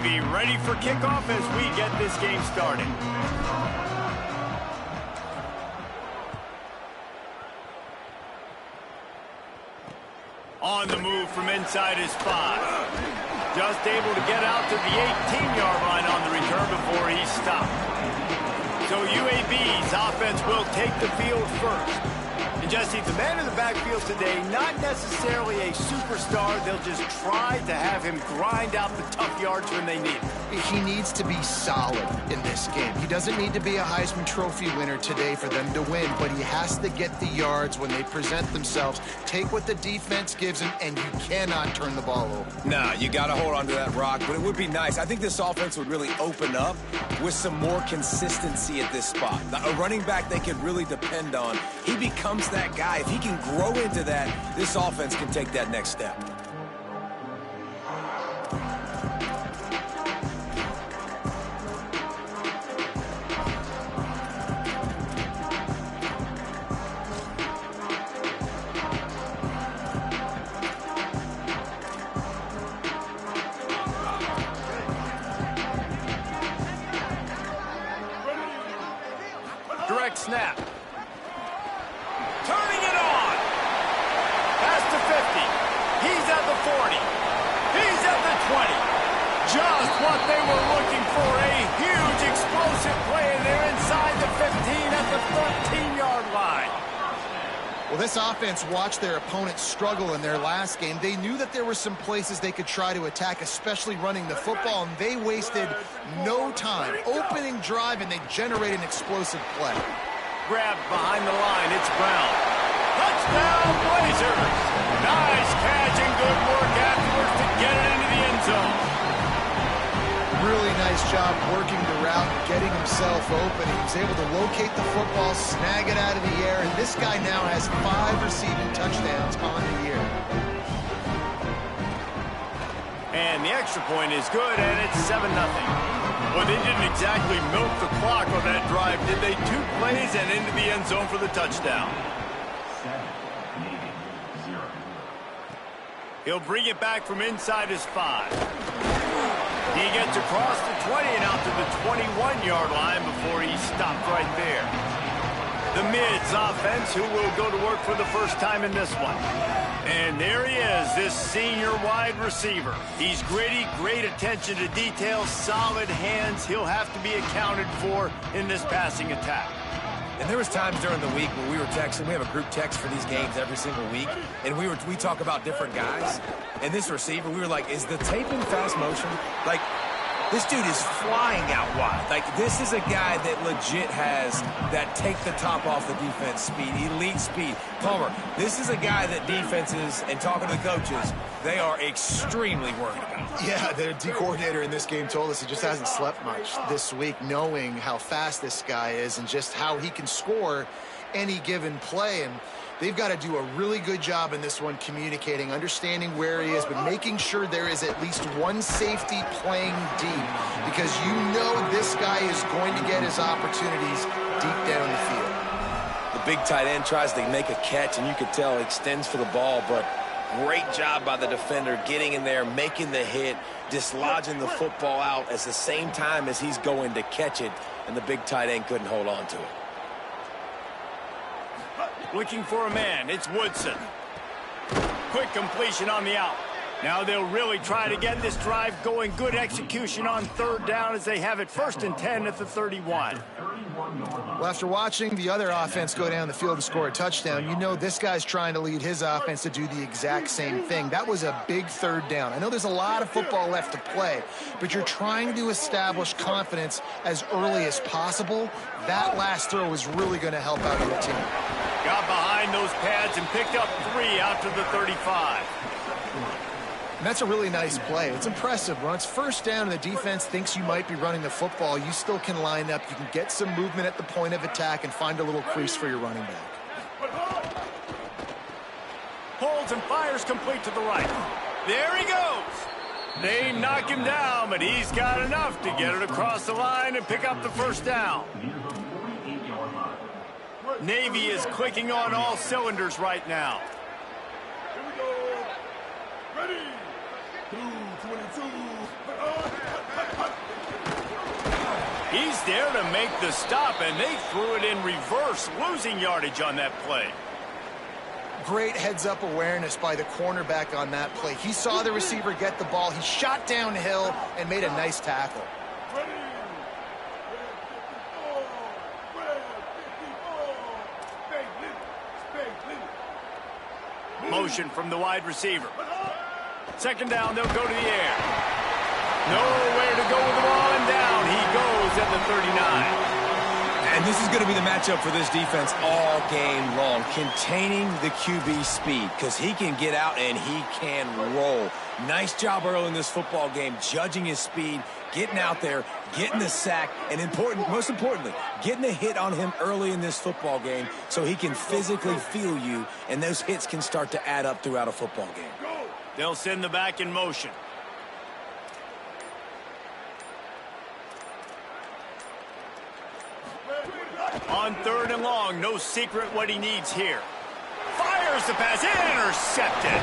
Navy ready for kickoff as we get this game started. On the move from inside his 5. Just able to get out to the 18-yard line on the return before he stopped. So UAB's offense will take the field first. And Jesse, the man in the backfield today, not necessarily a superstar. They'll just try to have him grind out the tough yards when they need it. He needs to be solid in this game. He doesn't need to be a Heisman Trophy winner today for them to win, but he has to get the yards when they present themselves. Take what the defense gives him, and you cannot turn the ball over. Nah, you got to hold on to that rock, but it would be nice. I think this offense would really open up with some more consistency at this spot. A running back they can really depend on. He becomes that guy. If he can grow into that, this offense can take that next step. Direct snap. Turning it on. Pass to 50. He's at the 40. He's at the 20. Just what they were looking for. A huge explosive play, and they're inside the 15 at the 13-yard line. Well, this offense watched their opponents struggle in their last game. They knew that there were some places they could try to attack, especially running the football, and they wasted no time. Opening drive, and they generate an explosive play. Grabbed behind the line. It's Brown. Touchdown, Blazers. Nice catch and good work afterwards to get it into the end zone. Really nice job working the route and getting himself open. He was able to locate the football, snag it out of the air, and this guy now has 5 receiving touchdowns on the year. And the extra point is good, and it's 7-0. Well, they didn't exactly milk the clock on that drive, did they? 2 plays and into the end zone for the touchdown. He'll bring it back from inside his 5. He gets across the 20 and out to the 21-yard line before he stopped right there. The Mids offense, who will go to work for the first time in this one. And there he is, this senior wide receiver. He's gritty, great attention to detail, solid hands. He'll have to be accounted for in this passing attack. And there was times during the week when we were texting. We have a group text for these games every single week, and we talk about different guys. And this receiver, we were like, is the tape in fast motion? Like, this dude is flying out wide. Like, this is a guy that legit has that take the top off the defense speed, elite speed. Palmer, this is a guy that defenses, and talking to the coaches, they are extremely worried about. Yeah, the D coordinator in this game told us he just hasn't slept much this week, knowing how fast this guy is and just how he can score any given play. And they've got to do a really good job in this one communicating, understanding where he is, but making sure there is at least one safety playing deep, because you know this guy is going to get his opportunities deep down the field. The big tight end tries to make a catch, and you could tell he extends for the ball, but great job by the defender getting in there, making the hit, dislodging the football out at the same time as he's going to catch it, and the big tight end couldn't hold on to it. Looking for a man, it's Woodson. Quick completion on the out. Now they'll really try to get this drive going. Good execution on 3rd down as they have it 1st and 10 at the 31. Well, after watching the other offense go down the field and score a touchdown, you know this guy's trying to lead his offense to do the exact same thing. That was a big 3rd down. I know there's a lot of football left to play, but you're trying to establish confidence as early as possible. That last throw is really going to help out your team. Got behind those pads and picked up 3 out to the 35. And that's a really nice play. It's impressive. When it's 1st down and the defense thinks you might be running the football, you still can line up. You can get some movement at the point of attack and find a little crease for your running back. Holds and fires complete to the right. There he goes. They knock him down, but he's got enough to get it across the line and pick up the 1st down. Navy is clicking on all cylinders right now. He's there to make the stop, and they threw it in reverse, losing yardage on that play. Great heads-up awareness by the cornerback on that play. He saw the receiver get the ball. He shot downhill and made a nice tackle. Motion from the wide receiver. Second down, they'll go to the air. Nowhere to go with the ball, and down he goes at the 39. And this is going to be the matchup for this defense all game long, containing the QB speed, because he can get out and he can roll. Nice job early in this football game, judging his speed, getting out there, getting the sack, and most importantly, getting a hit on him early in this football game so he can physically feel you, and those hits can start to add up throughout a football game. They'll send the back in motion. On third and long, no secret what he needs here. Fires the pass, intercepted.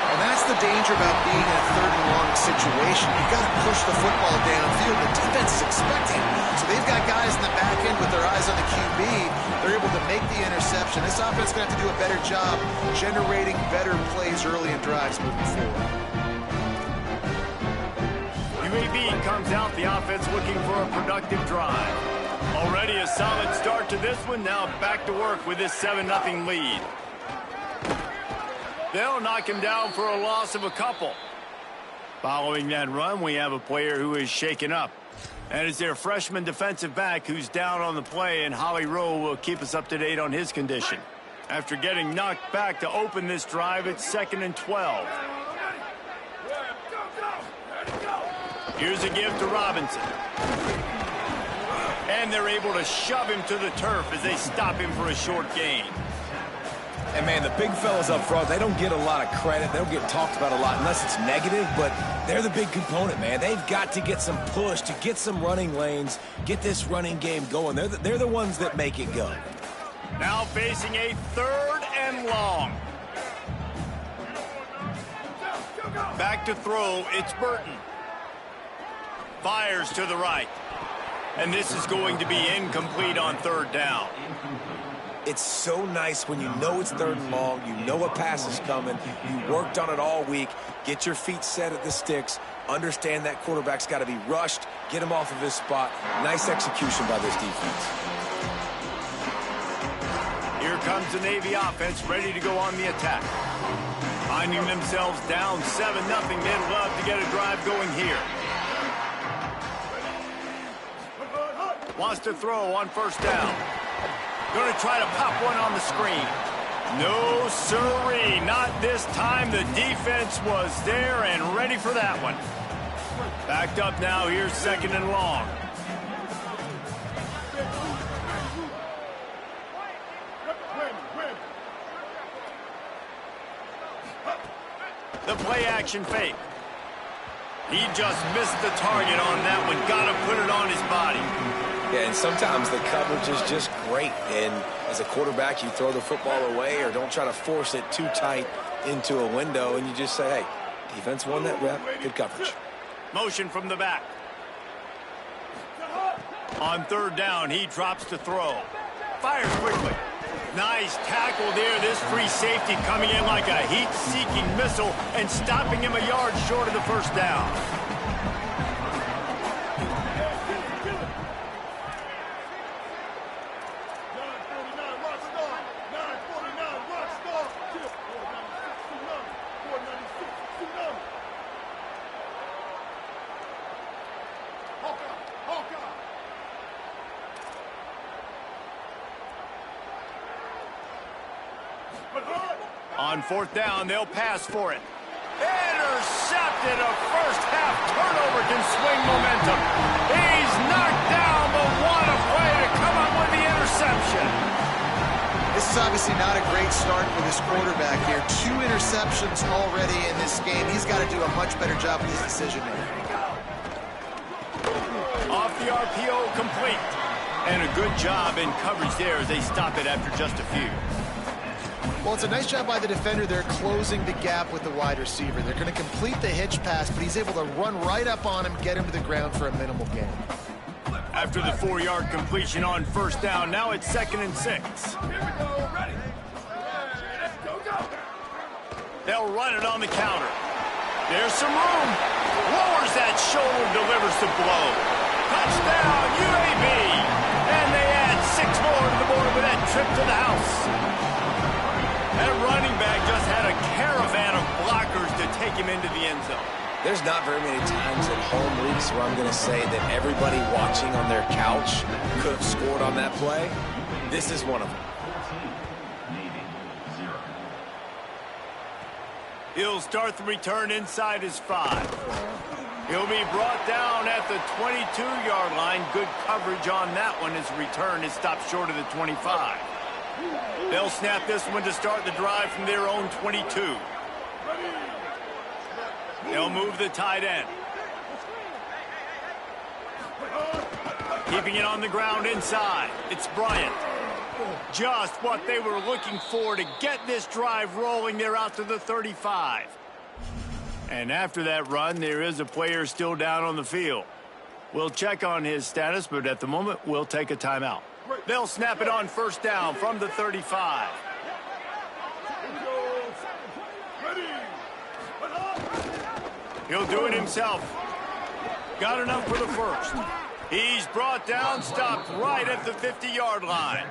And that's the danger about being in a third and long situation. You've got to push the football downfield. The defense is expecting. So they've got guys in the back end with their eyes on the QB. They're able to make the interception. This offense is going to have to do a better job generating better plays early in drives moving forward. UAB comes out, the offense looking for a productive drive. Already a solid start to this one. Now back to work with this 7-0 lead. They'll knock him down for a loss of a couple. Following that run, we have a player who is shaken up. And it's their freshman defensive back who's down on the play, and Holly Rowe will keep us up to date on his condition. After getting knocked back to open this drive, it's 2nd and 12. Here's a give to Robinson. And they're able to shove him to the turf as they stop him for a short gain. And, man, the big fellas up front, they don't get a lot of credit. They don't get talked about a lot unless it's negative, but they're the big component, man. They've got to get some push, to get some running lanes, get this running game going. They're the ones that make it go. Now facing a 3rd and long. Back to throw, it's Burton. Fires to the right. And this is going to be incomplete on 3rd down. It's so nice when you know it's 3rd and long, you know a pass is coming, you worked on it all week, get your feet set at the sticks, understand that quarterback's got to be rushed, get him off of his spot. Nice execution by this defense. Here comes the Navy offense ready to go on the attack. Finding themselves down 7-0, they'd love to get a drive going here. Wants to throw on 1st down. Going to try to pop one on the screen. No siree, not this time. The defense was there and ready for that one. Backed up now, here's 2nd and long. The play action fake. He just missed the target on that one. Got to put it on his body. Yeah, and sometimes the coverage is just great. And as a quarterback, you throw the football away or don't try to force it too tight into a window, and you just say, hey, defense won that rep. Good coverage. Motion from the back. On 3rd down, he drops to throw. Fires quickly. Nice tackle there. This free safety coming in like a heat-seeking missile and stopping him a yard short of the 1st down. On 4th down, they'll pass for it. Intercepted. A first-half turnover can swing momentum. He's knocked down, but what a play to come up with the interception. This is obviously not a great start for this quarterback here. 2 interceptions already in this game. He's got to do a much better job with his decision-making. Off the RPO, complete. And a good job in coverage there as they stop it after just a few. Well, it's a nice job by the defender. They're closing the gap with the wide receiver. They're going to complete the hitch pass, but he's able to run right up on him, get him to the ground for a minimal gain. After the 4-yard completion on first down, now it's 2nd and 6. They'll run it on the counter. There's some room. Lowers that shoulder, delivers the blow. Touchdown, UAB. And they add 6 more to the board with that trip to the house. That running back just had a caravan of blockers to take him into the end zone. There's not very many times in home leagues where I'm going to say that everybody watching on their couch could have scored on that play. This is one of them. He'll start the return inside his 5. He'll be brought down at the 22-yard line. Good coverage on that one. His return is stopped short of the 25. They'll snap this one to start the drive from their own 22. They'll move the tight end. Keeping it on the ground inside. It's Bryant. Just what they were looking for to get this drive rolling. They're out to the 35. And after that run, there is a player still down on the field. We'll check on his status, but at the moment, we'll take a timeout. They'll snap it on first down from the 35. He'll do it himself. Got enough for the first. He's brought down, stopped right at the 50-yard line.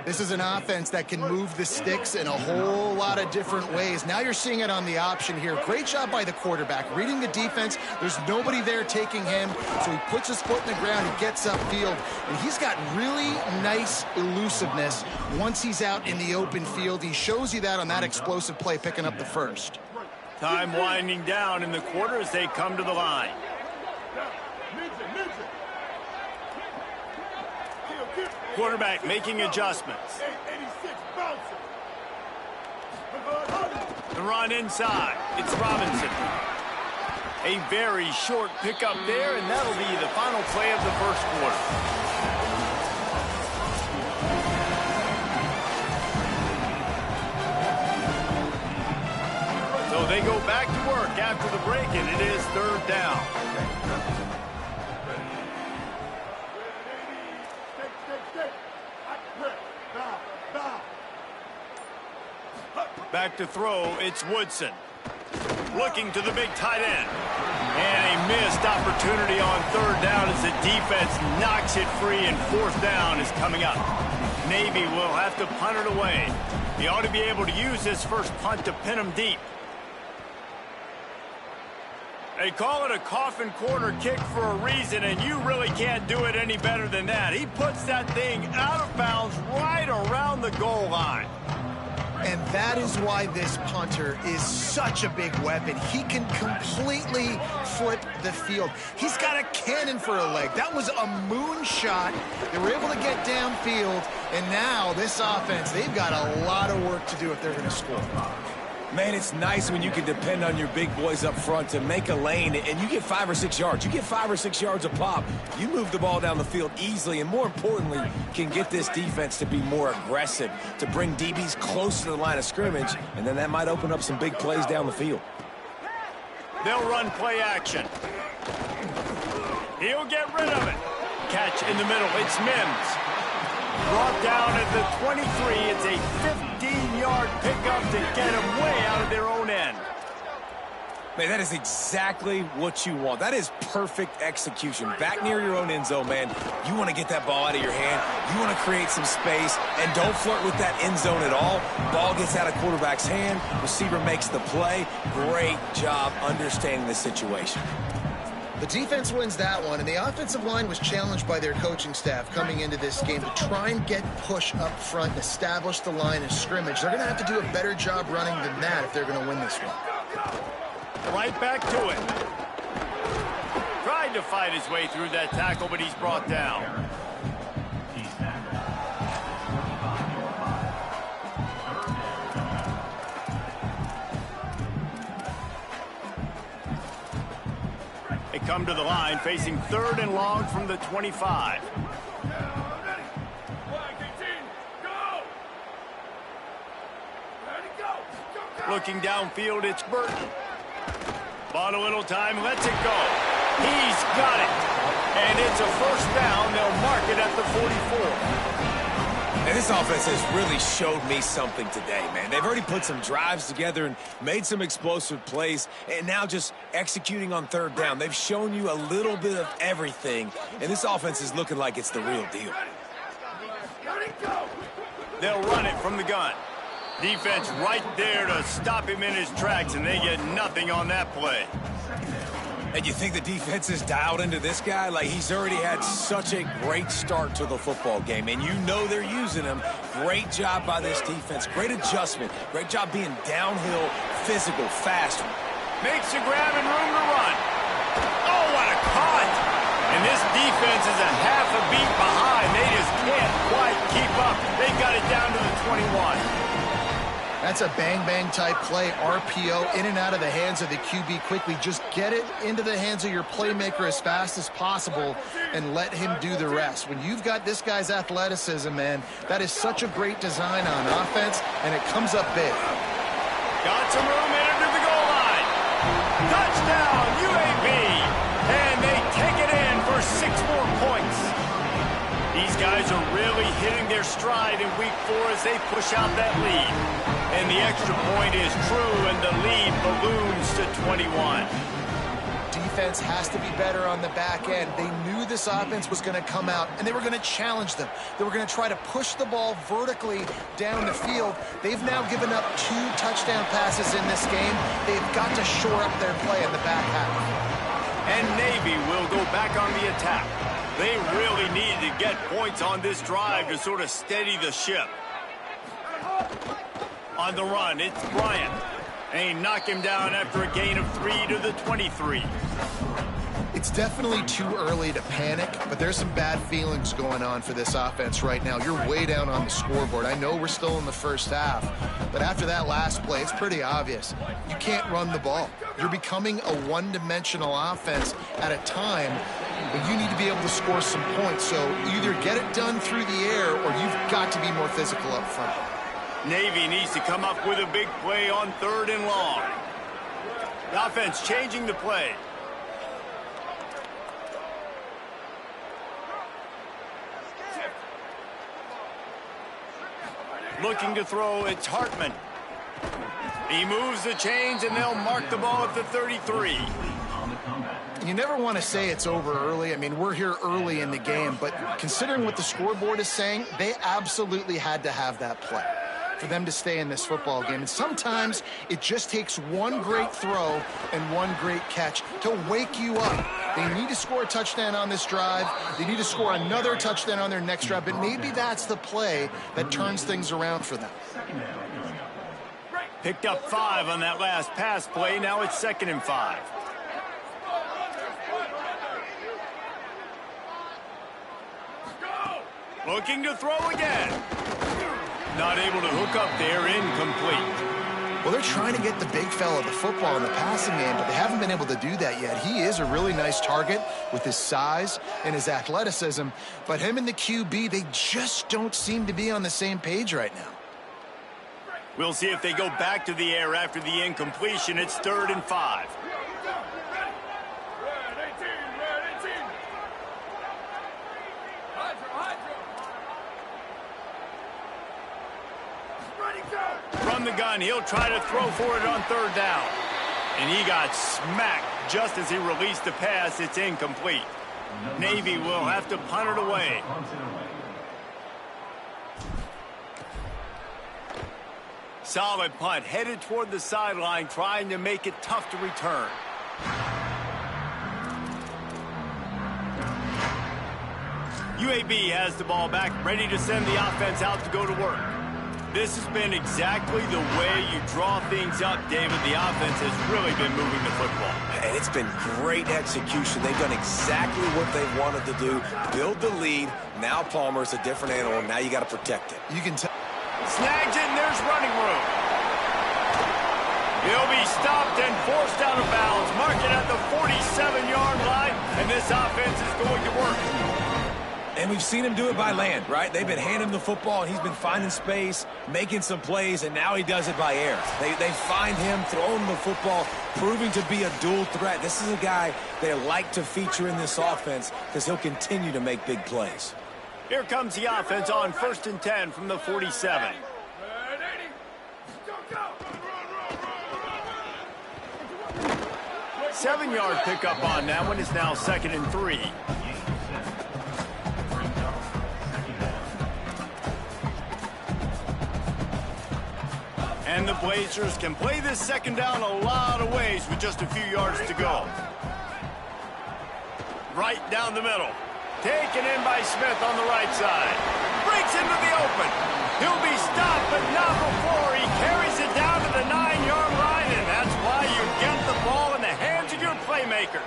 This is an offense that can move the sticks in a whole lot of different ways. Now you're seeing it on the option here. Great job by the quarterback. Reading the defense, there's nobody there taking him, so he puts his foot in the ground, he gets upfield, and he's got really nice elusiveness once he's out in the open field. He shows you that on that explosive play, picking up the first. Time winding down in the quarter as they come to the line. Quarterback making adjustments. The run inside. It's Robinson. A very short pickup there, and that'll be the final play of the first quarter. So they go back to work after the break, and it is 3rd down. Back to throw, it's Woodson. Looking to the big tight end. And a missed opportunity on 3rd down as the defense knocks it free, and 4th down is coming up. Navy will have to punt it away. He ought to be able to use this first punt to pin him deep. They call it a coffin corner kick for a reason, and you really can't do it any better than that. He puts that thing out of bounds right around the goal line. And that is why this punter is such a big weapon. He can completely flip the field. He's got a cannon for a leg. That was a moonshot. They were able to get downfield, and now this offense, they've got a lot of work to do if they're going to score. Man, it's nice when you can depend on your big boys up front to make a lane, and you get 5 or 6 yards. You get 5 or 6 yards a pop. You move the ball down the field easily, and more importantly, can get this defense to be more aggressive, to bring DBs close to the line of scrimmage, and then that might open up some big plays down the field. They'll run play action. He'll get rid of it. Catch in the middle. It's Mims. Brought down at the 23. It's a 15-yard pickup to get them way out of their own end. Man, that is exactly what you want. That is perfect execution. Back near your own end zone, man. You want to get that ball out of your hand. You want to create some space, and don't flirt with that end zone at all. Ball gets out of quarterback's hand. Receiver makes the play. Great job understanding the situation. The defense wins that one, and the offensive line was challenged by their coaching staff coming into this game to try and get push up front and establish the line of scrimmage. They're going to have to do a better job running than that if they're going to win this one. Right back to it. Tried to fight his way through that tackle, but he's brought down. They come to the line, facing 3rd and long from the 25. Looking downfield, it's Burton. Bought a little time, lets it go. He's got it. And it's a first down. They'll mark it at the 44. And this offense has really showed me something today, man. They've already put some drives together and made some explosive plays, and now just executing on third down. They've shown you a little bit of everything, and this offense is looking like it's the real deal. They'll run it from the gun. Defense right there to stop him in his tracks, and they get nothing on that play. And you think the defense is dialed into this guy? Like, he's already had such a great start to the football game, and you know they're using him. Great job by this defense. Great adjustment. Great job being downhill, physical, fast. Makes a grab and room to run. Oh, what a caught! And this defense is a half a beat behind. They just can't quite keep up. They got it down to the 21. That's a bang-bang type play, RPO, in and out of the hands of the QB quickly. Just get it into the hands of your playmaker as fast as possible and let him do the rest. When you've got this guy's athleticism, man, that is such a great design on offense, and it comes up big. Got some room in under the goal line. Touchdown, UAB! And they take it in for 6 more points. These guys are really hitting their stride in week 4 as they push out that lead. And the extra point is true, and the lead balloons to 21. Defense has to be better on the back end. They knew this offense was going to come out, and they were going to challenge them. They were going to try to push the ball vertically down the field. They've now given up 2 touchdown passes in this game. They've got to shore up their play in the back half. And Navy will go back on the attack. They really needed to get points on this drive to sort of steady the ship. On the run, it's Bryant. And he knocked him down after a gain of 3 to the 23. It's definitely too early to panic, but there's some bad feelings going on for this offense right now. You're way down on the scoreboard. I know we're still in the first half, but after that last play, it's pretty obvious. You can't run the ball. You're becoming a one-dimensional offense at a time when you need to be able to score some points. So either get it done through the air or you've got to be more physical up front. Navy needs to come up with a big play on 3rd and long. The offense changing the play. Looking to throw, it's Hartman. He moves the chains, and they'll mark the ball at the 33. You never want to say it's over early. I mean, we're here early in the game, but considering what the scoreboard is saying, they absolutely had to have that play for them to stay in this football game. And sometimes it just takes one great throw and one great catch to wake you up. They need to score a touchdown on this drive. They need to score another touchdown on their next drive, but maybe that's the play that turns things around for them. Picked up 5 on that last pass play. Now it's 2nd and 5. Looking to throw again. Not able to hook up there, incomplete. Well, they're trying to get the big fella the football in the passing game, but they haven't been able to do that yet. He is a really nice target with his size and his athleticism, but him and the QB, they just don't seem to be on the same page right now. We'll see if they go back to the air after the incompletion. It's 3rd and 5. From the gun, he'll try to throw for it on 3rd down. And he got smacked just as he released the pass. It's incomplete. Navy will have to punt it away. Solid punt, headed toward the sideline, trying to make it tough to return. UAB has the ball back, ready to send the offense out to go to work. This has been exactly the way you draw things up, David. The offense has really been moving the football. And it's been great execution. They've done exactly what they wanted to do. Build the lead. Now Palmer's a different animal. Now you got to protect it. You can tell. Snags it, and there's running room. He'll be stopped and forced out of bounds. Mark it at the 47-yard line, and this offense is going to work. And we've seen him do it by land, right? They've been handing him the football, and he's been finding space, making some plays, and now he does it by air. They find him, throw him the football, proving to be a dual threat. This is a guy they like to feature in this offense because he'll continue to make big plays. Here comes the offense on 1st and 10 from the 47. 7-yard pickup on that one. Is now 2nd and 3. And the Blazers can play this 2nd down a lot of ways with just a few yards to go. Right down the middle. Taken in by Smith on the right side. Breaks into the open. He'll be stopped, but not before he carries it down to the 9-yard line, and that's why you get the ball in the hands of your playmakers.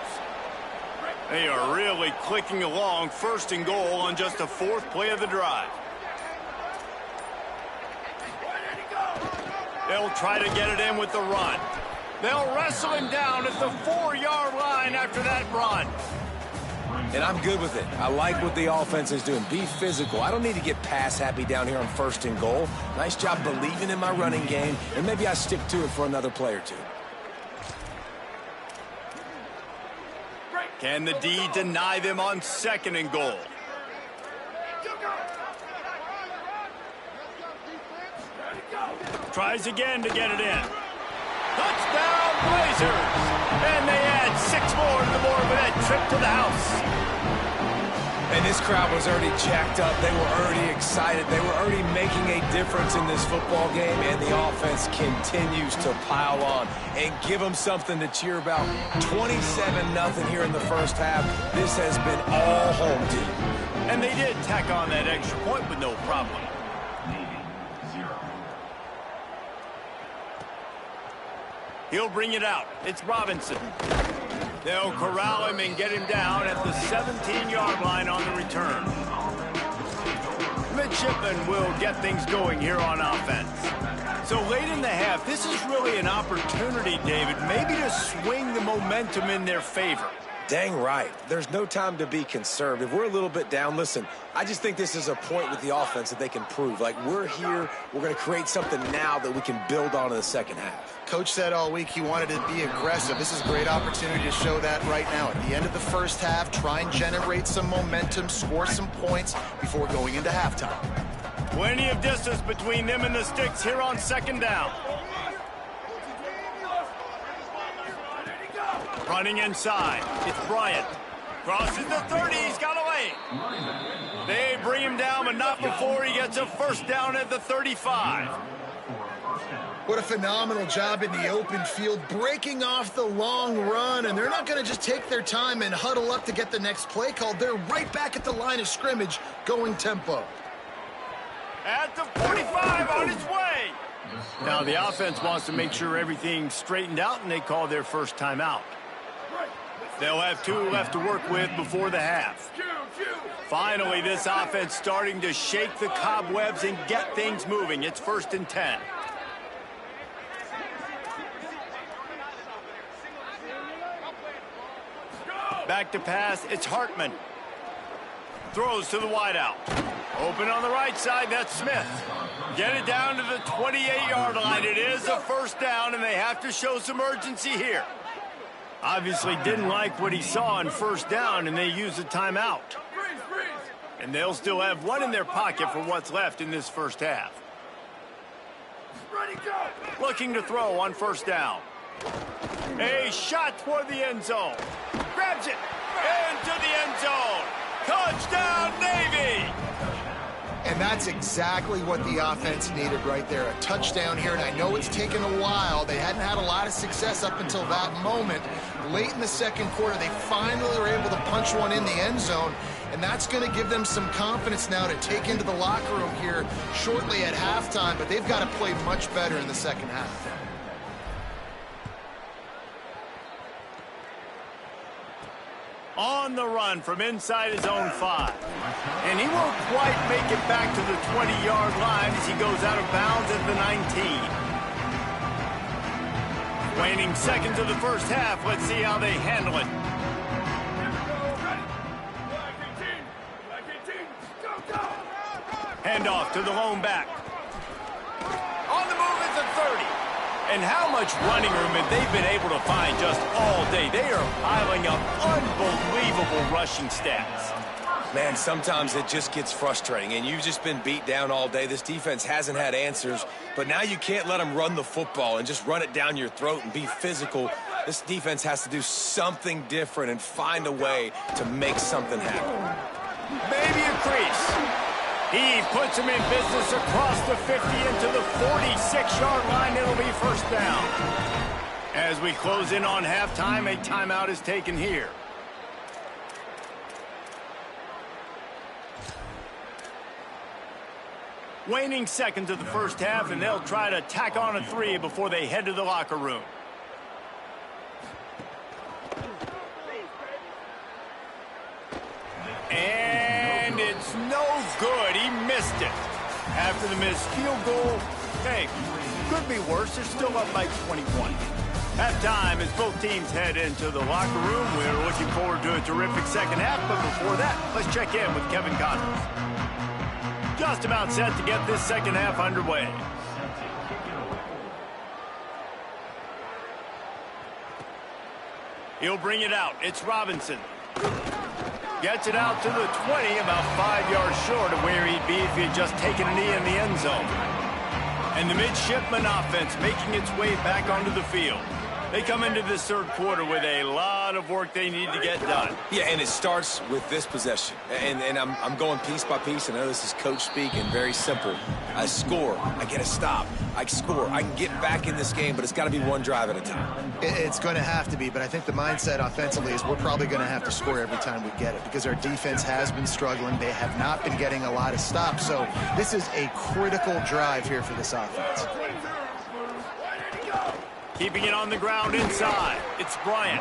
They are really clicking along, 1st and goal on just the 4th play of the drive. They'll try to get it in with the run. They'll wrestle him down at the 4-yard line after that run. And I'm good with it. I like what the offense is doing. Be physical. I don't need to get pass happy down here on 1st and goal. Nice job believing in my running game, and maybe I stick to it for another play or two. Can the D deny them on 2nd and goal? Tries again to get it in. Touchdown, Blazers! And they add 6 more to the board with that trip to the house. And this crowd was already jacked up. They were already excited. They were already making a difference in this football game, and the offense continues to pile on and give them something to cheer about. 27-0 here in the first half. This has been all home team. And they did tack on that extra point with no problem. He'll bring it out. It's Robinson. They'll corral him and get him down at the 17-yard line on the return. Midshipman will get things going here on offense. So late in the half, this is really an opportunity, David, maybe to swing the momentum in their favor. Dang right. There's no time to be conservative. We're a little bit down. Listen, I just think this is a point with the offense that they can prove. Like, we're here. We're going to create something now that we can build on in the second half. Coach said all week he wanted to be aggressive. This is a great opportunity to show that right now. At the end of the first half, try and generate some momentum, score some points before going into halftime. Plenty of distance between them and the sticks here on 2nd down. Running inside, it's Bryant. Crosses the 30, he's got a lane. They bring him down, but not before he gets a 1st down at the 35. What a phenomenal job in the open field, breaking off the long run, and they're not going to just take their time and huddle up to get the next play called. They're right back at the line of scrimmage, going tempo. At the 45, on its way. Now the offense wants to make sure everything's straightened out, and they call their first timeout. They'll have 2 left to work with before the half. Finally, this offense starting to shake the cobwebs and get things moving. It's 1st and 10. Back to pass, it's Hartman. Throws to the wideout. Open on the right side, that's Smith. Get it down to the 28-yard line. It is a 1st down, and they have to show some urgency here. Obviously didn't like what he saw on 1st down, and they use a timeout. And they'll still have 1 in their pocket for what's left in this first half. Looking to throw on 1st down. A shot toward the end zone. Grabs it into the end zone. Touchdown, Navy! And that's exactly what the offense needed right there. A touchdown here, and I know it's taken a while. They hadn't had a lot of success up until that moment. Late in the 2nd quarter, they finally were able to punch one in the end zone, and that's going to give them some confidence now to take into the locker room here shortly at halftime, but they've got to play much better in the second half. On the run from inside his own 5. And he won't quite make it back to the 20-yard line as he goes out of bounds at the 19. Waning seconds of the first half. Let's see how they handle it. off to the lone back. On the move is the 30. And how much running room have they been able to find just all day? They are piling up unbelievable rushing stats. Man, sometimes it just gets frustrating, and you've just been beat down all day. This defense hasn't had answers, but now you can't let them run the football and just run it down your throat and be physical. This defense has to do something different and find a way to make something happen. Maybe a crease. He puts him in business across the 50 into the 46-yard line. It'll be first down. As we close in on halftime, a timeout is taken here. Waning seconds of the first half, and they'll try to tack on a 3 before they head to the locker room. And it's no good. He missed it. After the missed field goal, hey, could be worse. They're still up by 21. Halftime as both teams head into the locker room. We're looking forward to a terrific second half, but before that, let's check in with Kevin Connors. Just about set to get this second half underway. He'll bring it out. It's Robinson. Gets it out to the 20, about 5 yards short of where he'd be if he had just taken a knee in the end zone. And the midshipman offense making its way back onto the field. They come into this third quarter with a lot of work they need to get done. Yeah, and it starts with this possession. And I'm going piece by piece. I know this is coach speak and very simple. I score. I get a stop. I score. I can get back in this game, but it's got to be one drive at a time. It's going to have to be, but I think the mindset offensively is we're probably going to have to score every time we get it because our defense has been struggling. They have not been getting a lot of stops, so this is a critical drive here for this offense. Keeping it on the ground inside. It's Bryant.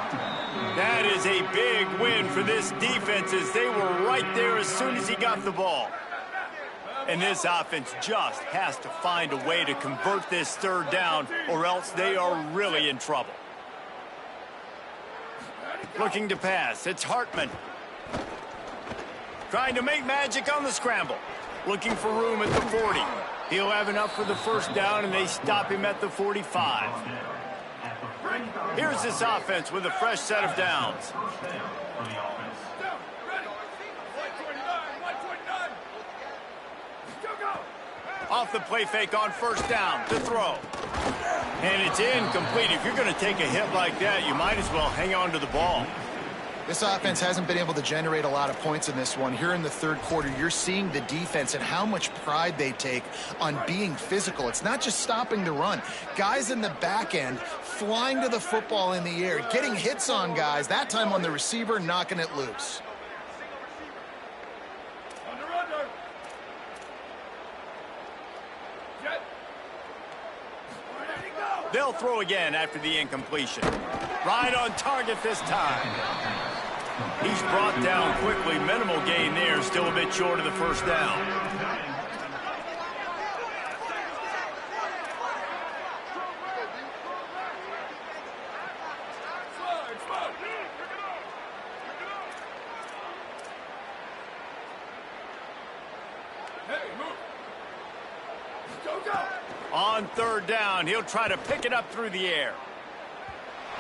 That is a big win for this defense as they were right there as soon as he got the ball. And this offense just has to find a way to convert this third down or else they are really in trouble. Looking to pass. It's Hartman. Trying to make magic on the scramble. Looking for room at the 40. He'll have enough for the first down, and they stop him at the 45. Here's this offense with a fresh set of downs. Off the play fake on first down to throw. And it's incomplete. If you're going to take a hit like that, you might as well hang on to the ball. This offense hasn't been able to generate a lot of points in this one. Here in the third quarter, you're seeing the defense and how much pride they take on being physical. It's not just stopping the run. Guys in the back end flying to the football in the air, getting hits on guys, that time on the receiver, knocking it loose. They'll throw again after the incompletion. Right on target this time. He's brought down quickly. Minimal gain there. Still a bit short of the first down. On third down, he'll try to pick it up through the air.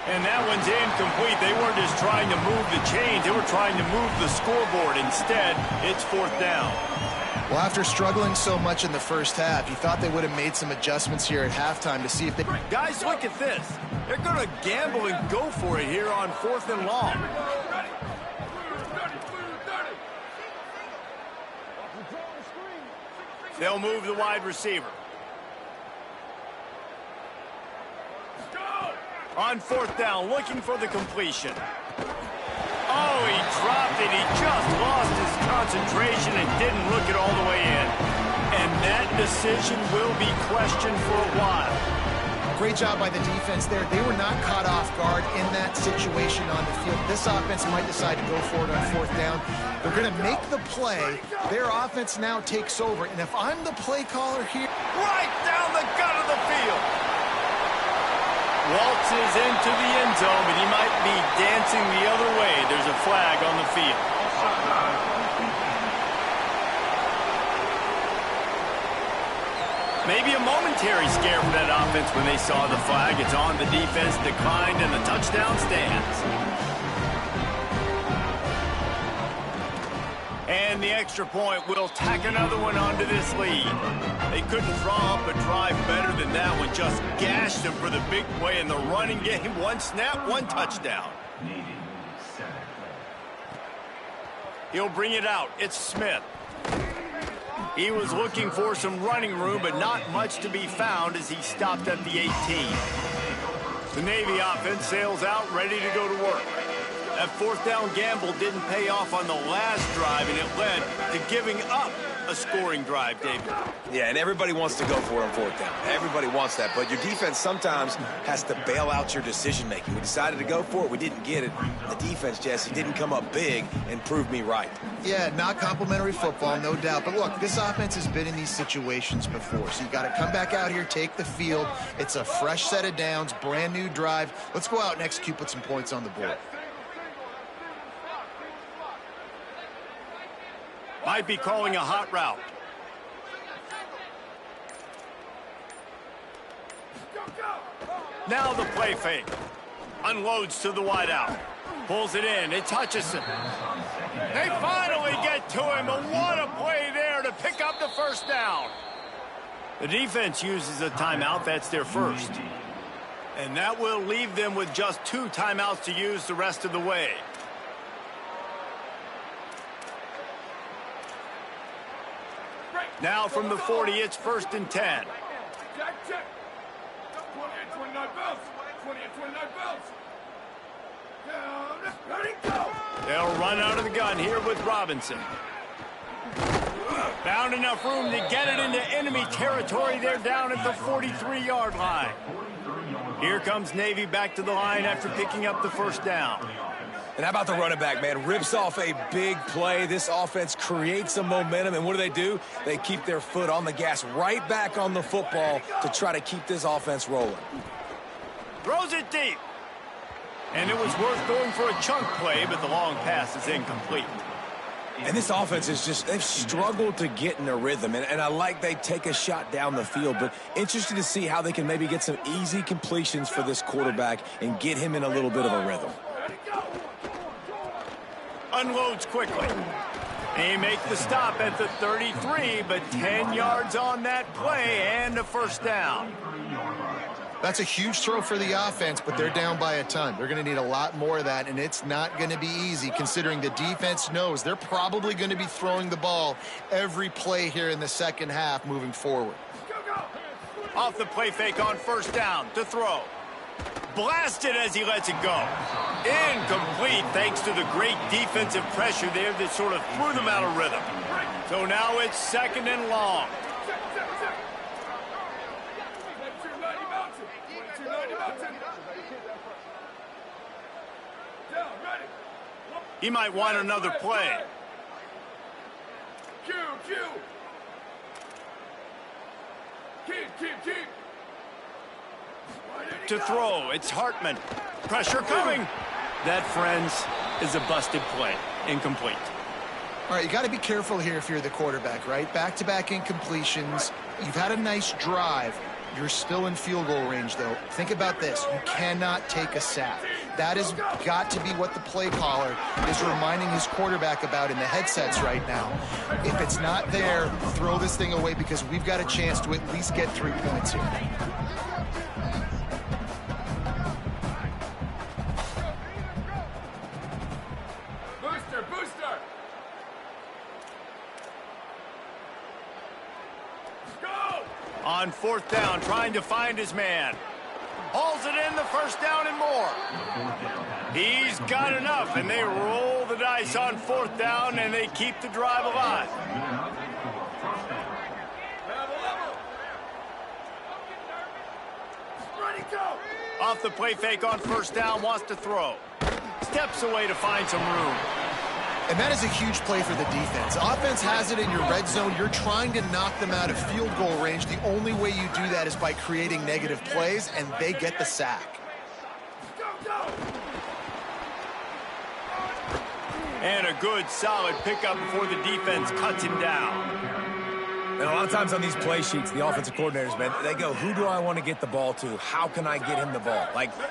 And that one's incomplete. They weren't just trying to move the chains. They were trying to move the scoreboard. Instead, it's fourth down. Well, after struggling so much in the first half, you thought they would have made some adjustments here at halftime to see if they... Guys, look at this. They're going to gamble and go for it here on fourth and long. They'll move the wide receiver. On fourth down, looking for the completion. Oh, he dropped it. He just lost his concentration and didn't look it all the way in. And that decision will be questioned for a while. Great job by the defense there. They were not caught off guard in that situation on the field. This offense might decide to go for it on fourth down. They're going to make the play. Their offense now takes over. And if I'm the play caller here... Right down the gut of the field. Waltzes into the end zone, but he might be dancing the other way. There's a flag on the field. Maybe a momentary scare for that offense when they saw the flag. It's on. The defense declined, and the touchdown stands. And the extra point will tack another one onto this lead. They couldn't draw up a drive better than that one. Just gashed them for the big play in the running game. One snap, one touchdown. He'll bring it out. It's Smith. He was looking for some running room, but not much to be found as he stopped at the 18. The Navy offense sails out, ready to go to work. That fourth down gamble didn't pay off on the last drive, and it led to giving up a scoring drive, David. Yeah, and everybody wants to go for it on fourth down. Everybody wants that, but your defense sometimes has to bail out your decision-making. We decided to go for it. We didn't get it. The defense, Jesse, didn't come up big and prove me right. Yeah, not complimentary football, no doubt. But look, this offense has been in these situations before, so you got to come back out here, take the field. It's a fresh set of downs, brand new drive. Let's go out and execute, put some points on the board. Might be calling a hot route. Now the play fake. Unloads to the wideout. Pulls it in. It's Hutchinson. They finally get to him, and what a play there to pick up the first down. The defense uses a timeout. That's their first. And that will leave them with just 2 timeouts to use the rest of the way. Now from the 40, it's 1st and 10. Check, check. 28-29 bounce. 28-29 bounce. Down. Ready, go. They'll run out of the gun here with Robinson. Found enough room to get it into enemy territory. They're down at the 43-yard line. Here comes Navy back to the line after picking up the first down. And how about the running back, man? Rips off a big play. This offense creates some momentum, and what do? They keep their foot on the gas right back on the football to try to keep this offense rolling. Throws it deep. And it was worth going for a chunk play, but the long pass is incomplete. And this offense is just, they've struggled to get in a rhythm. And I like they take a shot down the field, but interested to see how they can maybe get some easy completions for this quarterback and get him in a little bit of a rhythm. Unloads quickly. They make the stop at the 33, but 10 yards on that play and a first down. That's a huge throw for the offense, but they're down by a ton. They're going to need a lot more of that, and it's not going to be easy considering the defense knows they're probably going to be throwing the ball every play here in the second half moving forward. Off the play fake on first down to throw. Blasted as he lets it go. Incomplete thanks to the great defensive pressure there that sort of threw them out of rhythm. So now it's 2nd and long. He might want another play. Keep. To throw, it's Hartman. Pressure coming. That, friends, is a busted play. Incomplete. All right, you got to be careful here if you're the quarterback, right? Back-to-back incompletions. You've had a nice drive. You're still in field goal range, though. Think about this. You cannot take a sack. That has got to be what the play caller is reminding his quarterback about in the headsets right now. If it's not there, throw this thing away because we've got a chance to at least get 3 points here. Booster. Go! On 4th down, trying to find his man. Hauls it in, the first down and more. He's got enough, and they roll the dice on 4th down, and they keep the drive alive. Ready, go! Off the play fake on first down, wants to throw. Steps away to find some room. And that is a huge play for the defense. Offense has it in your red zone. You're trying to knock them out of field goal range. The only way you do that is by creating negative plays, and they get the sack. Go! And a good, solid pickup before the defense cuts him down. And a lot of times on these play sheets, the offensive coordinators, man, they go, who do I want to get the ball to? How can I get him the ball?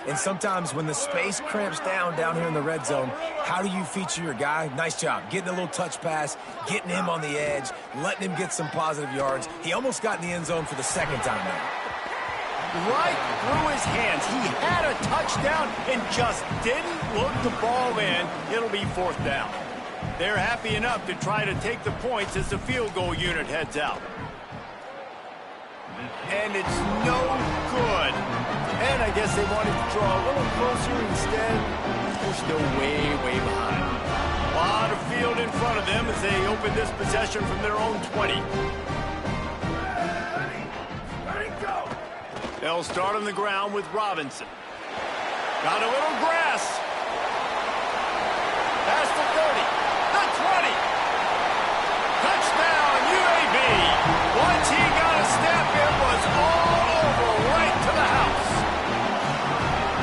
And sometimes when the space cramps down here in the red zone, how do you feature your guy? Nice job. Getting a little touch pass, getting him on the edge, letting him get some positive yards. He almost got in the end zone for the second time now. Right through his hands. He had a touchdown and just didn't look the ball in. It'll be fourth down. They're happy enough to try to take the points as the field goal unit heads out. And it's no good. And I guess they wanted to draw a little closer instead. They're still way behind. A lot of field in front of them as they open this possession from their own 20. They'll start on the ground with Robinson. Got a little grass. Past the 30, the 20. Touchdown, UAB. Once he got a step, it was all over right to the house.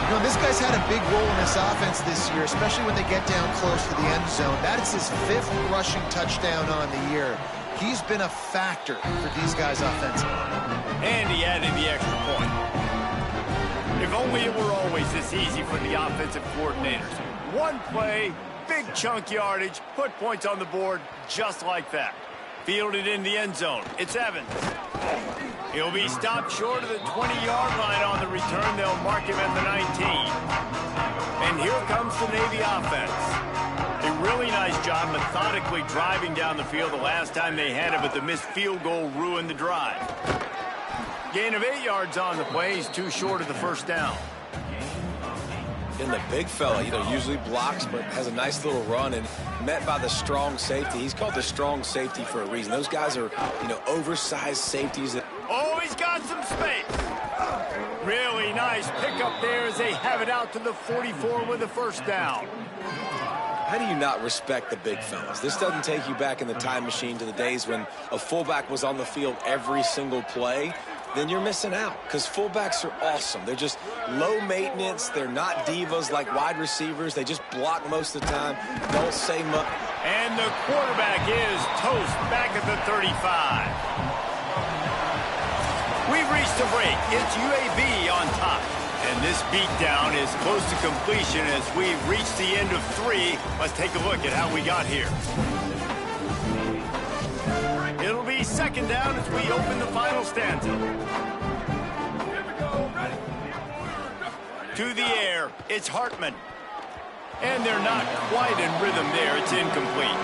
You know, this guy's had a big role in this offense this year, especially when they get down close to the end zone. That is his 5th rushing touchdown on the year. He's been a factor for these guys offensively. And he added the extra point. If only it were always this easy for the offensive coordinators. One play, big chunk yardage, put points on the board just like that. Fielded in the end zone. It's Evans. He'll be stopped short of the 20-yard line on the return. They'll mark him at the 19. And here comes the Navy offense. A really nice job methodically driving down the field the last time they had it, but the missed field goal ruined the drive. Gain of 8 yards on the play. He's too short of the first down. And the big fella, usually blocks, but has a nice little run and met by the strong safety. He's called the strong safety for a reason. Those guys are, oversized safeties. Oh, he's got some space. Really nice pickup there as they have it out to the 44 with a first down. How do you not respect the big fellas? This doesn't take you back in the time machine to the days when a fullback was on the field every single play. Then you're missing out because fullbacks are awesome. They're just low maintenance. They're not divas like wide receivers. They just block most of the time. Don't say much. And the quarterback is toast back at the 35. We've reached a break. It's UAB on top. And this beatdown is close to completion as we've reached the end of 3. Let's take a look at how we got here. It'll be second down as we open the final stanza. To the air, it's Hartman. And they're not quite in rhythm there. It's incomplete.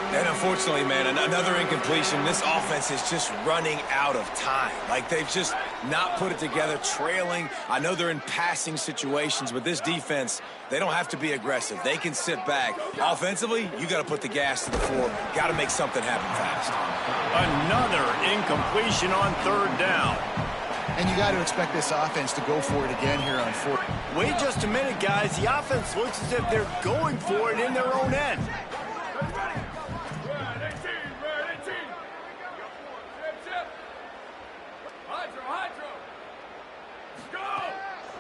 And unfortunately, man, another incompletion. This offense is just running out of time. They've just not put it together, trailing. I know they're in passing situations, but this defense, they don't have to be aggressive. They can sit back. Offensively, you got to put the gas to the floor. Got to make something happen fast. Another incompletion on third down. And you got to expect this offense to go for it again here on 4th. Wait just a minute, guys. The offense looks as if they're going for it in their own end.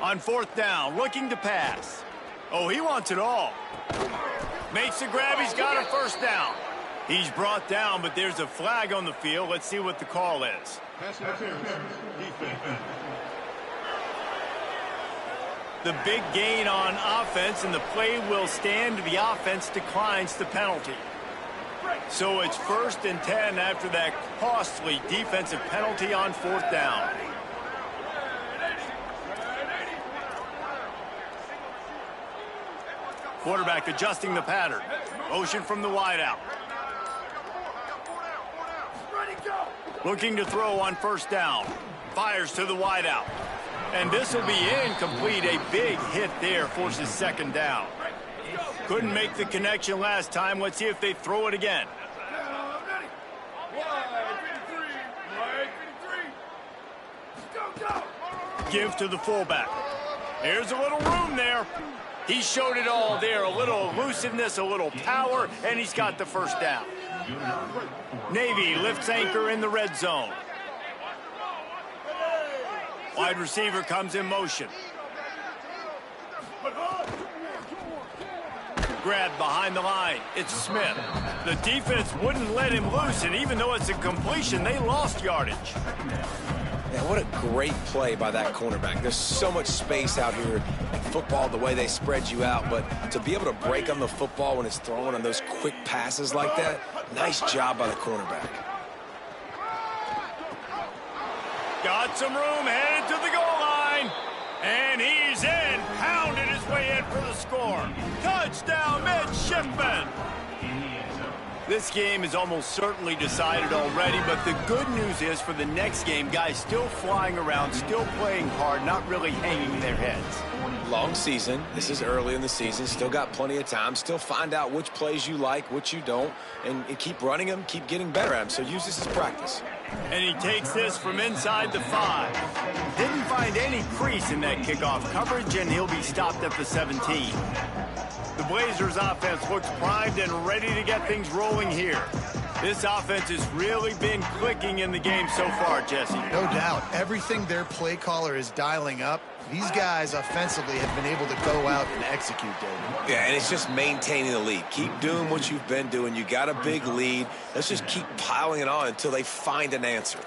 On fourth down, looking to pass. Oh, he wants it all. Makes the grab. He's got a first down. He's brought down, but there's a flag on the field. Let's see what the call is. The big gain on offense, and the play will stand. The offense declines the penalty. So it's 1st and 10 after that costly defensive penalty on fourth down. Quarterback adjusting the pattern. Motion from the wideout. Looking to throw on first down. Fires to the wideout. And this will be incomplete. A big hit there forces second down. Couldn't make the connection last time. Let's see if they throw it again. Give to the fullback. There's a little room there. He showed it all there. A little elusiveness, a little power, and he's got the first down. Navy lifts anchor in the red zone. Wide receiver comes in motion. grab behind the line. It's Smith. The defense wouldn't let him loose, and even though it's a completion, they lost yardage. Yeah, what a great play by that cornerback. There's so much space out here in football, the way they spread you out, but to be able to break on the football when it's thrown on those quick passes like that, nice job by the cornerback. Got some room, headed to the goal line. And he's in, pounded his way in for the score. Touchdown, Midshipman. This game is almost certainly decided already, but the good news is for the next game, guys still flying around, still playing hard, not really hanging their heads. Long season. This is early in the season. Still got plenty of time. Still find out which plays you like, which you don't, and keep running them, keep getting better at them. So use this as practice. And he takes this from inside the 5. Didn't find any crease in that kickoff coverage, and he'll be stopped at the 17. The Blazers offense looks primed and ready to get things rolling here. This offense has really been clicking in the game so far, Jesse. No doubt. Everything their play caller is dialing up, these guys offensively have been able to go out and execute, David. Yeah, and it's just maintaining the lead. Keep doing what you've been doing. You got a big lead. Let's just keep piling it on until they find an answer.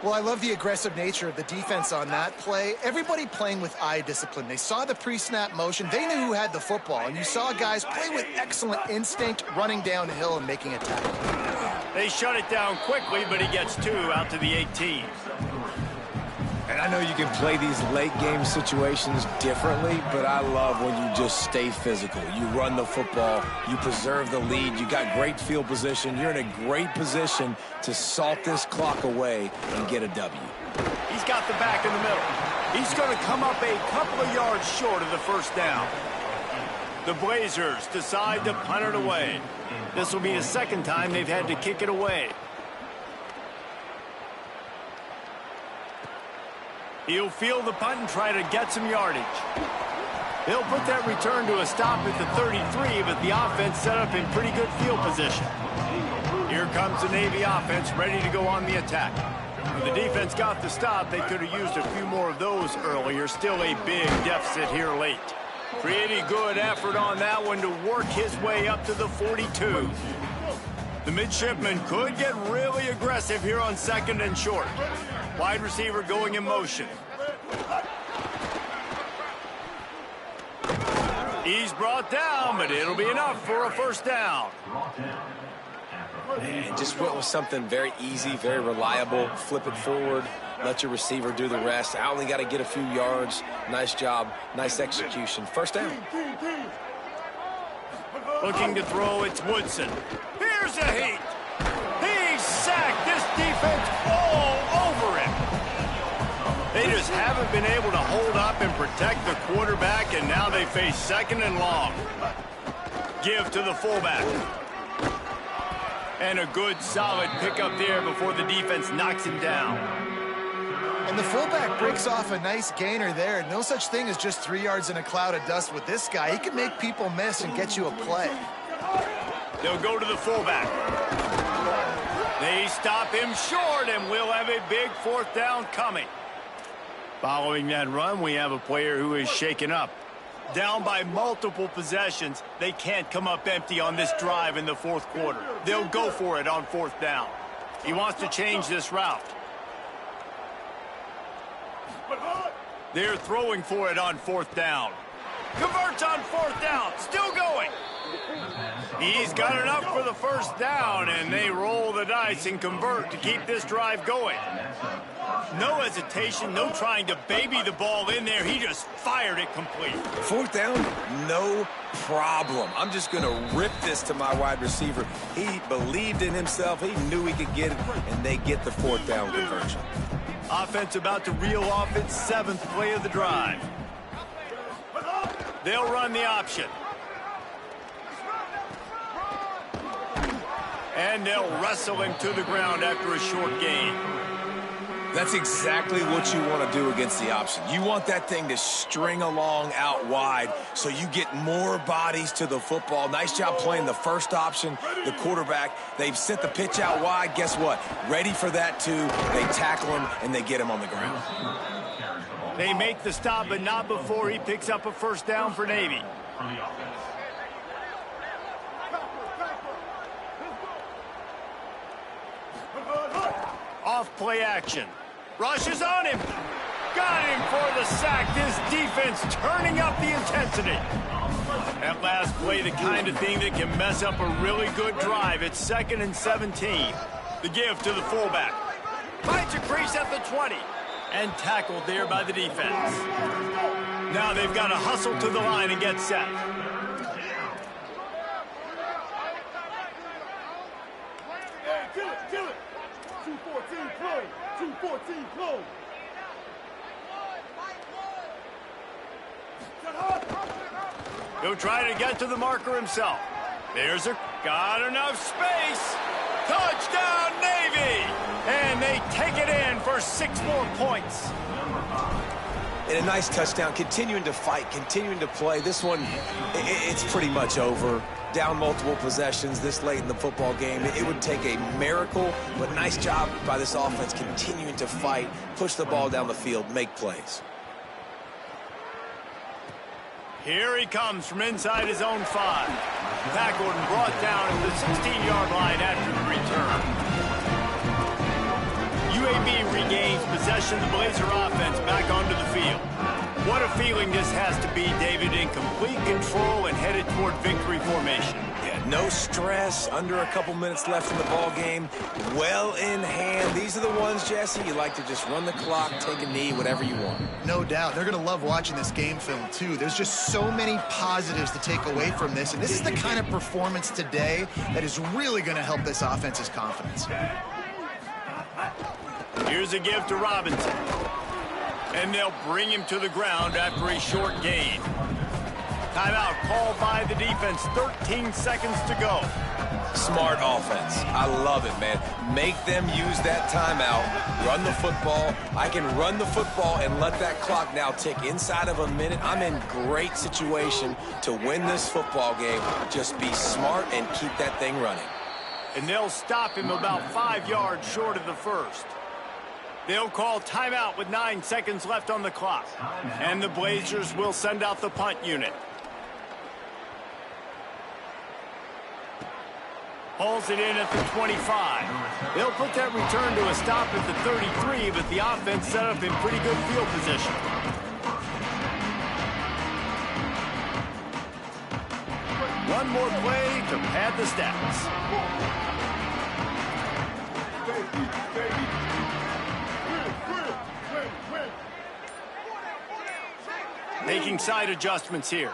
Well, I love the aggressive nature of the defense on that play. Everybody playing with eye discipline. They saw the pre-snap motion. They knew who had the football, and you saw guys play with excellent instinct, running downhill and making a tackle. They shut it down quickly, but he gets 2 out to the 18. And I know you can play these late game situations differently, but I love when you just stay physical. You run the football, you preserve the lead, you got great field position, you're in a great position to salt this clock away and get a W. He's got the back in the middle. He's going to come up a couple of yards short of the first down. The Blazers decide to punt it away. This will be the second time they've had to kick it away. He'll field the punt and try to get some yardage. He'll put that return to a stop at the 33, but the offense set up in pretty good field position. Here comes the Navy offense ready to go on the attack. When the defense got the stop, they could have used a few more of those earlier. Still a big deficit here late. Pretty good effort on that one to work his way up to the 42. The midshipman could get really aggressive here on 2nd and short. Wide receiver going in motion. He's brought down, but it'll be enough for a first down. And just went with something very easy, very reliable. Flip it forward, let your receiver do the rest. I only got to get a few yards. Nice job, nice execution. First down. Looking to throw, it's Woodson. Here's a heat. He sacked this defense all over him. They just haven't been able to hold up and protect the quarterback, and now they face 2nd and long. Give to the fullback. And a good, solid pickup there before the defense knocks him down. And the fullback breaks off a nice gainer there. No such thing as just 3 yards in a cloud of dust with this guy. He can make people miss and get you a play. They'll go to the fullback. They stop him short, and we'll have a big 4th down coming. Following that run, we have a player who is shaken up. Down by multiple possessions, they can't come up empty on this drive in the 4th quarter. They'll go for it on 4th down. He wants to change this route. They're throwing for it on 4th down. Converts on 4th down. Still going. He's got enough for the first down, and they roll the dice and convert to keep this drive going. No hesitation, no trying to baby the ball in there. He just fired it complete. 4th down, no problem. I'm just going to rip this to my wide receiver. He believed in himself. He knew he could get it, and they get the 4th down conversion. Offense about to reel off its 7th play of the drive. They'll run the option. And they'll wrestle him to the ground after a short gain. That's exactly what you want to do against the option. You want that thing to string along out wide so you get more bodies to the football. Nice job playing the first option, the quarterback. They've sent the pitch out wide. Guess what? Ready for that too. They tackle him, and they get him on the ground. They make the stop, but not before he picks up a first down for Navy. play action. Rushes on him. Got him for the sack. This defense turning up the intensity. That last play, the kind of thing that can mess up a really good drive. It's 2nd and 17. The give to the fullback. Finds a crease at the 20. And tackled there by the defense. Now they've got to hustle to the line and get set. Hey, kill it, kill it. 214 close. 214 close. He'll try to get to the marker himself. There's a... Got enough space. Touchdown, Navy! And they take it in for 6 more points. And a nice touchdown, continuing to fight, continuing to play. This one, it's pretty much over. Down multiple possessions this late in the football game. It would take a miracle, but nice job by this offense continuing to fight, push the ball down the field, make plays. Here he comes from inside his own 5. Tackled and brought down at the 16-yard line after the return. UAB regains possession of the Blazer offense back onto the field. What a feeling this has to be, David, in complete control and headed toward victory formation. Yeah, no stress, under a couple minutes left in the ball game, well in hand. These are the ones, Jesse, you like to just run the clock, take a knee, whatever you want. No doubt. They're going to love watching this game film, too. There's just so many positives to take away from this, and this is the kind of performance today that is really going to help this offense's confidence. Here's a give to Robinson. And they'll bring him to the ground after a short gain. Timeout called by the defense. 13 seconds to go. Smart offense. I love it, man. Make them use that timeout. Run the football. I can run the football and let that clock now tick inside of a minute. I'm in great situation to win this football game. Just be smart and keep that thing running. And they'll stop him about 5 yards short of the first. They'll call timeout with 9 seconds left on the clock. And the Blazers will send out the punt unit. Hauls it in at the 25. They'll put that return to a stop at the 33, but the offense set up in pretty good field position. One more play to pad the stats. Making side adjustments here.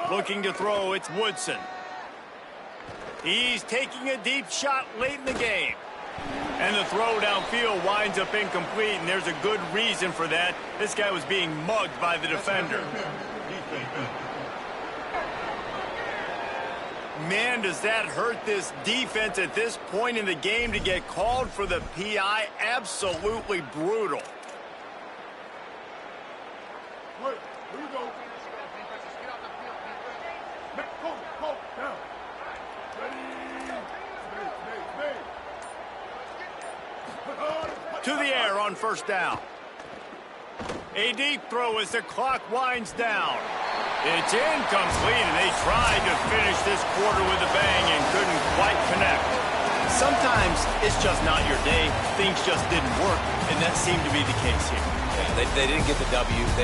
Looking to throw, it's Woodson. He's taking a deep shot late in the game. And the throw downfield winds up incomplete, and there's a good reason for that. This guy was being mugged by the defender. Man, does that hurt this defense at this point in the game to get called for the PI? Absolutely brutal. Wait, here we go. Hold, down. Ready. To the air on first down. A deep throw as the clock winds down. It's incomplete, and they tried to finish this quarter with a bang and couldn't quite connect. Sometimes it's just not your day. Things just didn't work, and that seemed to be the case here. Yeah, they didn't get the W. They didn't